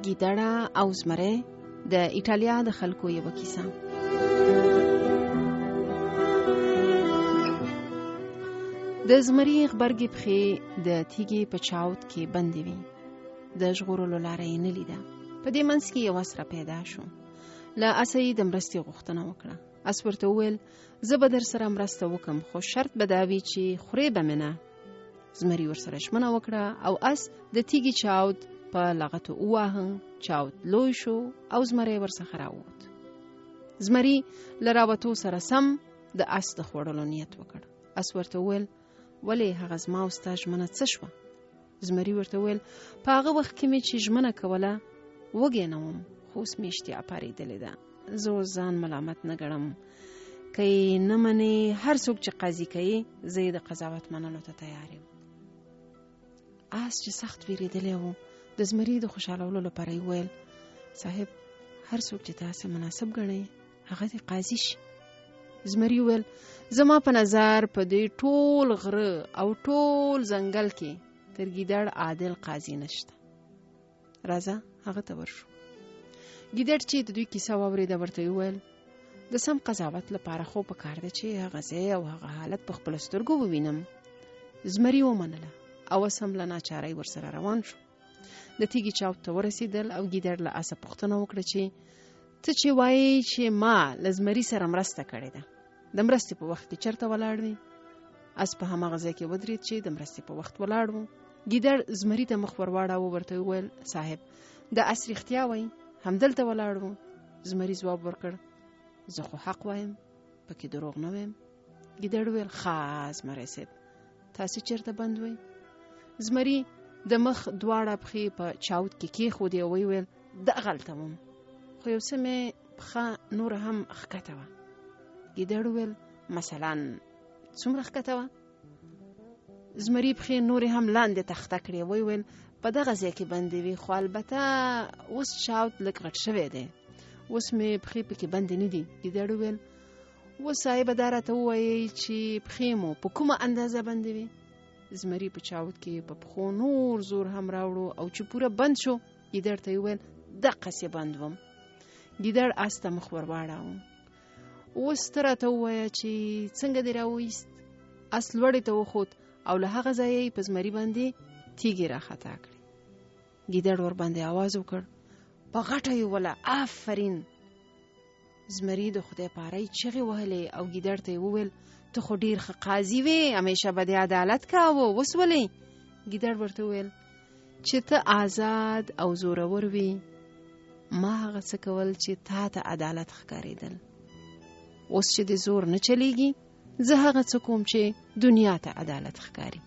ګیدړه او زمری د ایټالیا د خلکو یوه کیسه. د زمري غبرګې پښې د تیږې په چاود کې بندې وې. د ژغورلو لاره یې نه لیده. په دې منځ کې یو آس را پیدا شو. له آسه یې د مرستې غوښتنه وکړه. آس ورته وویل زه به در سره مرسته وکم، خو شرط به دا وي چې خورې به مې نه. زمري ورسره ژمنه وکړه او آس د تیږې چاود په لغتو وواهه. چاود لوی شو او زمری ورڅخه راووت. زمري له راوتو سره سم د آس د خوړلو نیت وکړ. آس ورته وویل ولې هغه زما او ستا ژمنه څه شوه؟ زمري ورته وویل په هغه وخت کې مې چې ژمنه کوله وږی نه وم، خو اوس مې اشتها پارېدلې ده. زه اوس ځان ملامت نه ګڼم. که یې نه منې، هر څوک چې قاضي کوي زه یې د قضاوت منلو ته تیار یم. آس چې سخت ویرېدلی و، د زمري د خوشحالولو لپاره یې وویل صاحب هر څوک چې تاسې مناسب ګڼئ هغه دې قاضي شي. زمري وویل زما په نظر په دې ټول غره او ټول ځنګل کې تر ګیدړ عادل قاضي نشته. راځه هغه ته ورشو. ګیدړ چې د دوی کیسه واورېده ورته یې وویل د سم قضاوت لپاره خو پکار ده چې هغه ځای او هغه حالت په خپلو سترګو ووینم. زمري ومنله او اوس هم له ناچارۍ ورسره روان شو. د تیږې چاود ته ورسېدل او ګیدړ له آسه پوښتنه وکړه چې ته چې وایې چې ما له زمري سره مرسته کړې ده، د مرستې په وخت کې چېرته ولاړ وې؟ آس په هماغه ځای کې ودرېد چې د مرستې په وخت ولاړ و. ګیدړ زمري ته مخ ور واړاوه، ورته وویل صاحب د آس رښتیا وایي، همدلته ولاړ و. زمري ځواب ورکړ زه خو حق وایم، پکې دروغ نه وایم. ګیدړ وویل ښه زمری صاحب تاسې چېرته بند وئ؟ زمري د مخ دواړه پښې په چاود کې کېښودې او ویل دغلته وم، خو یو څه مې پښه نوره هم ښکته وه. ګیدړ وویل مثلا څومره ښکته وه؟ زمري پښې نورې هم لاندې تخته کړې. ویل په دغه ځای کې بندې وي، خو البته اوس چاود لږ غټ شوی دی، اوس مې پښې پکې بندې نه دي. ګیدړ وویل اوس صاحبه دا راته ووایئ چې پښې مو په کومه اندازه بندې وي؟ زمري په چاود کې په پښو نور زور هم راوړو او چې پوره بند شو ګیدړ ته یې وویل دقسې بند وم. ګیدړ آس ته مخ ور واړاوه. اوس ته راته ووایه چې څنګه دې راوایست؟ آس لوړې ته وخوت او له هغه ځایه یې په زمري باندې تیږې راخطا کړې. ګیدړ ور باندې آواز وکړ په غټه یې وله آفرین. زمري د خدای پارۍ چغې وهلې او ګیدړ ته یې وویل ته خو ډېر ښه قاضي وې، همیشه به دې عدالت کاوه، اوس ولې؟ ګیدړ ورته وویل چې ته آزاد او زورور وې، ما هغه څه کول چې تا ته عدالت ښکارېدل. اوس چې د زور نه چلیږي، زه هغه څه کوم چې دنیا ته عدالت ښکاري.